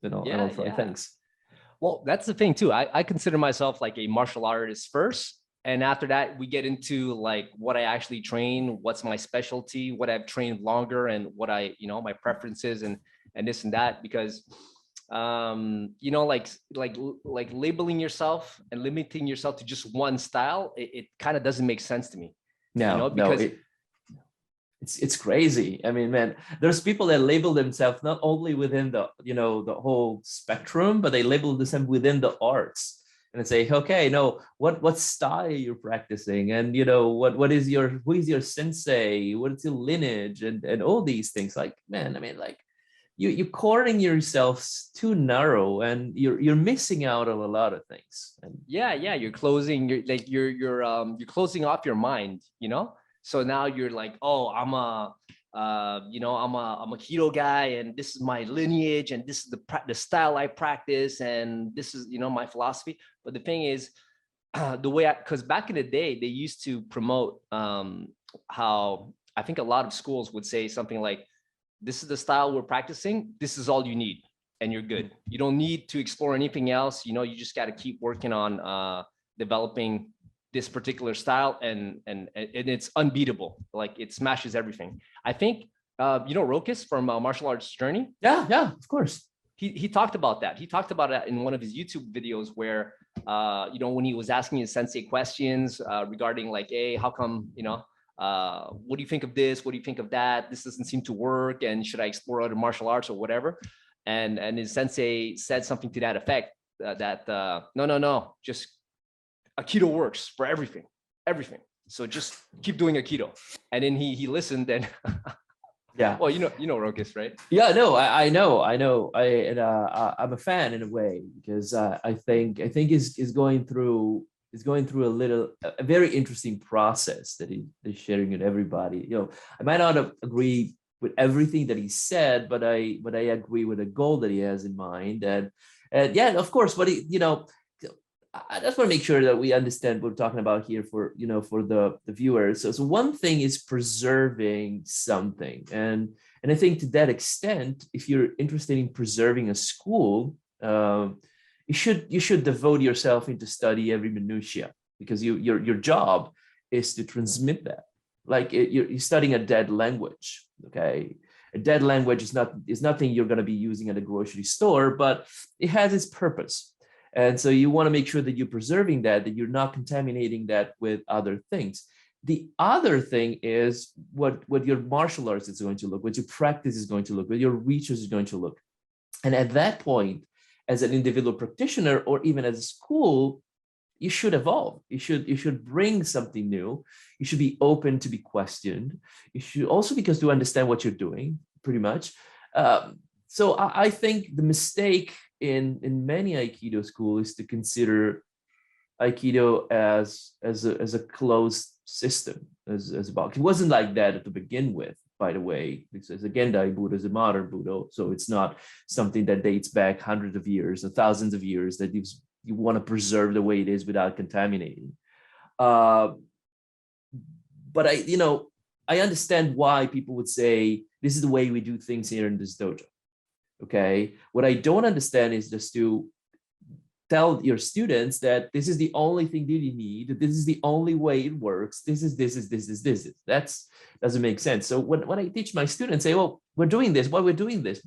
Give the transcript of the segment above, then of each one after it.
and all Yeah, fun yeah. things. Well, that's the thing too. I consider myself like a martial artist first. And after that, we get into like what I actually train, what's my specialty, what I've trained longer, and what my preferences and this and that. Because like labeling yourself and limiting yourself to just one style, it kind of doesn't make sense to me. No, Because it's crazy. I mean, man, there's people that label themselves not only within the the whole spectrum, but they label themselves within the arts. And they say, okay, no, what style you're practicing, and who is your sensei, what's your lineage, and all these things. Like, man, I mean, like you're cornering yourselves too narrow, and you're missing out on a lot of things. And yeah, you're closing, you're closing off your mind, so now you're like, oh, I'm a keto guy, and this is my lineage, and this is the style I practice, and this is my philosophy. But the thing is, the way because back in the day they used to promote how I think a lot of schools would say something like, this is the style we're practicing, this is all you need, and you're good. You don't need to explore anything else. You just got to keep working on developing this particular style, and it's unbeatable. Like, it smashes everything. I think Rokus from Martial Arts Journey. Yeah, of course. He talked about that. He talked about it in one of his YouTube videos where when he was asking his sensei questions regarding like, hey, how come what do you think of this? What do you think of that? This doesn't seem to work, and should I explore other martial arts or whatever? And his sensei said something to that effect, that no, just Aikido works for everything. So just keep doing Aikido. And then he listened, and yeah. Well, Rokus, right? Yeah, no, I know. I'm a fan in a way, because I think is going through a very interesting process that he's sharing with everybody. I might not agree with everything that he said, but I agree with the goal that he has in mind. And yeah, of course, but I just want to make sure that we understand what we're talking about here for the viewers. So one thing is preserving something, and I think to that extent, if you're interested in preserving a school, you should devote yourself into study every minutia, because your job is to transmit that. Like, you're studying a dead language. Okay, a dead language is nothing you're going to be using at a grocery store, but it has its purpose. And so you want to make sure that you're preserving that you're not contaminating that with other things. The other thing is what your martial arts is going to look, what your practice is going to look, what your research is going to look. And at that point, as an individual practitioner, or even as a school, you should evolve. You should bring something new. You should be open to be questioned. You should also, because to understand what you're doing, pretty much. So I think the mistake in many Aikido schools is to consider Aikido as a closed system, as a box. It wasn't like that to begin with, by the way, because the Gendai Budo is a modern Budo, so it's not something that dates back hundreds of years or thousands of years that you want to preserve the way it is without contaminating. But I understand why people would say this is the way we do things here in this dojo. Okay, what I don't understand is just to tell your students that this is the only thing that you need, that this is the only way it works, this is. That doesn't make sense. So when I teach my students, say, well, we're doing this, why we're doing this?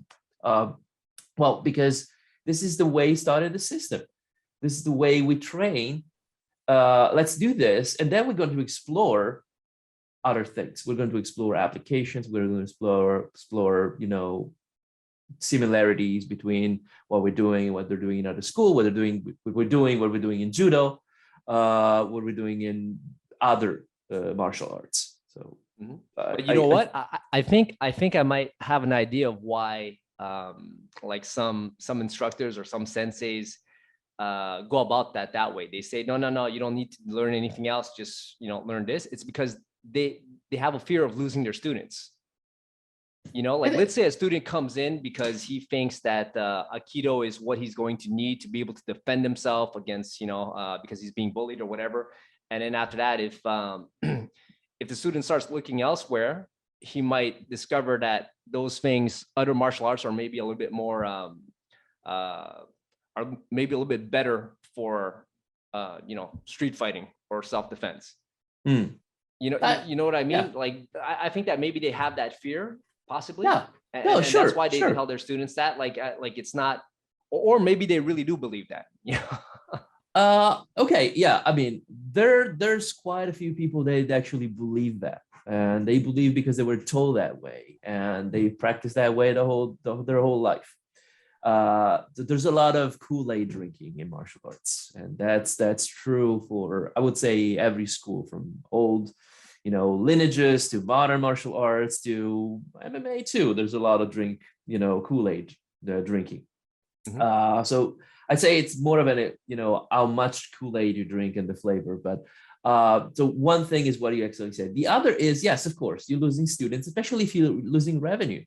Well, because this is the way started the system. This is the way we train. Let's do this, and then we're going to explore other things. We're going to explore applications. We're going to explore similarities between what we're doing, what they're doing in other school, what we're doing in judo, what we're doing in other martial arts. So, but you know what? I think I might have an idea of why, like some instructors or some senseis go about that way. They say, no, you don't need to learn anything else. Just learn this. It's because they have a fear of losing their students. Like, let's say a student comes in because he thinks that Aikido is what he's going to need to be able to defend himself against, because he's being bullied or whatever. And then after that, if if the student starts looking elsewhere, he might discover that those things, other martial arts, are maybe a little bit more are maybe a little bit better for street fighting or self-defense. Mm. You know what I mean? Yeah. Like I think that maybe they have that fear, possibly. Yeah. And, No, and sure, that's why they sure. tell their students that like it's not, or maybe they really do believe that. Okay, yeah. I mean, there's quite a few people that actually believe that, and they believe because they were told that way, and they practice that way their whole life. There's a lot of Kool-Aid drinking in martial arts, and that's true for, I would say, every school, from old, lineages to modern martial arts to MMA too. There's a lot of Kool-Aid drinking. So I'd say it's more of an, how much Kool-Aid you drink and the flavor. But so one thing is what you actually said. The other is, yes, of course, you're losing students, especially if you're losing revenue,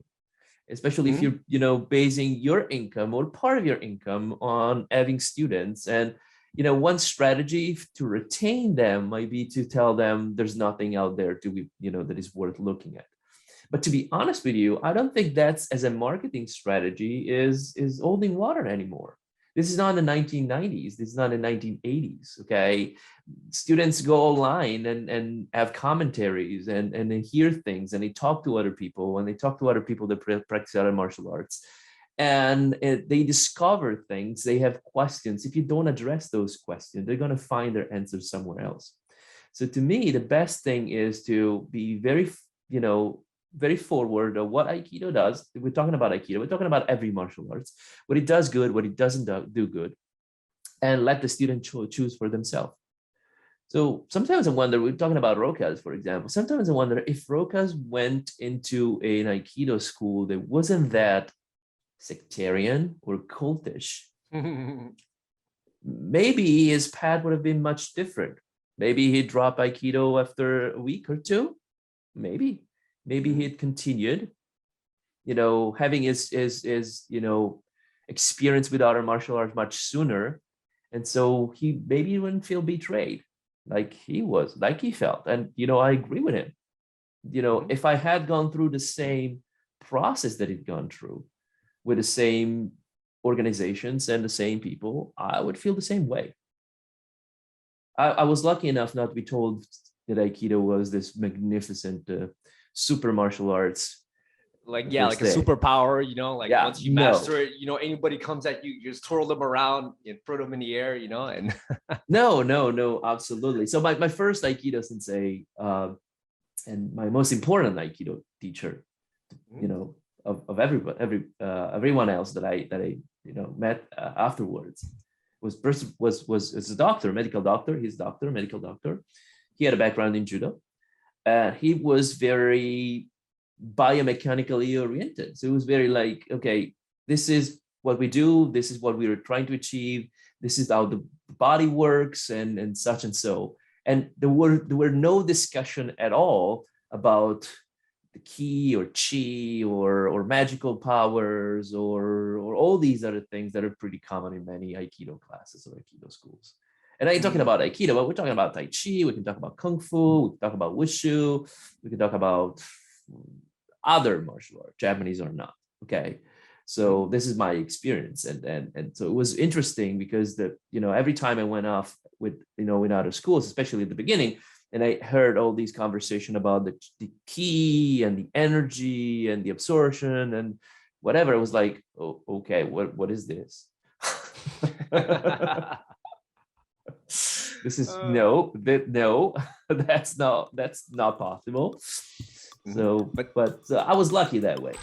especially if you're, basing your income or part of your income on having students. And, one strategy to retain them might be to tell them there's nothing out there that is worth looking at. But to be honest with you, I don't think that's, as a marketing strategy, is holding water anymore. This is not the 1990s. This is not the 1980s. Okay, students go online and have commentaries and they hear things and they talk to other people, and they talk to other people that practice other martial arts, and they discover things. They have questions. If you don't address those questions, they're going to find their answers somewhere else. So to me, the best thing is to be very forward of what Aikido does. We're talking about Aikido. We're talking about every martial arts, what it does good, what it doesn't do good, and let the student choose for themselves. So sometimes I wonder, we're talking about Rokas, for example. Sometimes I wonder if Rokas went into an Aikido school that wasn't that sectarian or cultish, maybe his path would have been much different. Maybe he'd drop Aikido after a week or two. Maybe he'd continued, having his experience with other martial arts much sooner. And so he maybe wouldn't feel betrayed like he felt. And, I agree with him. If I had gone through the same process that he'd gone through with the same organizations and the same people, I would feel the same way. I was lucky enough not to be told that Aikido was this magnificent super martial arts. Like a superpower, once you master it, anybody comes at you, you just twirl them around and throw them in the air, and no, absolutely. So my first Aikido sensei, and my most important Aikido teacher, of everyone else that I met afterwards, was a doctor, medical doctor. He's medical doctor. He had a background in judo. He was very biomechanically oriented. So it was very like, okay, this is what we do. This is what we were trying to achieve. This is how the body works and such and so. And there were no discussion at all about the ki or chi or magical powers or all these other things that are pretty common in many Aikido classes or Aikido schools. And I ain't talking about Aikido, but we're talking about Tai Chi. We can talk about Kung Fu. We can talk about Wushu. We can talk about other martial arts, Japanese or not. Okay. So this is my experience. And so it was interesting because every time I went off with other schools, especially at the beginning, and I heard all these conversation about the ki and the energy and the absorption and whatever, it was like, oh, okay, what is this? This is no, that's not possible. So, but I was lucky that way.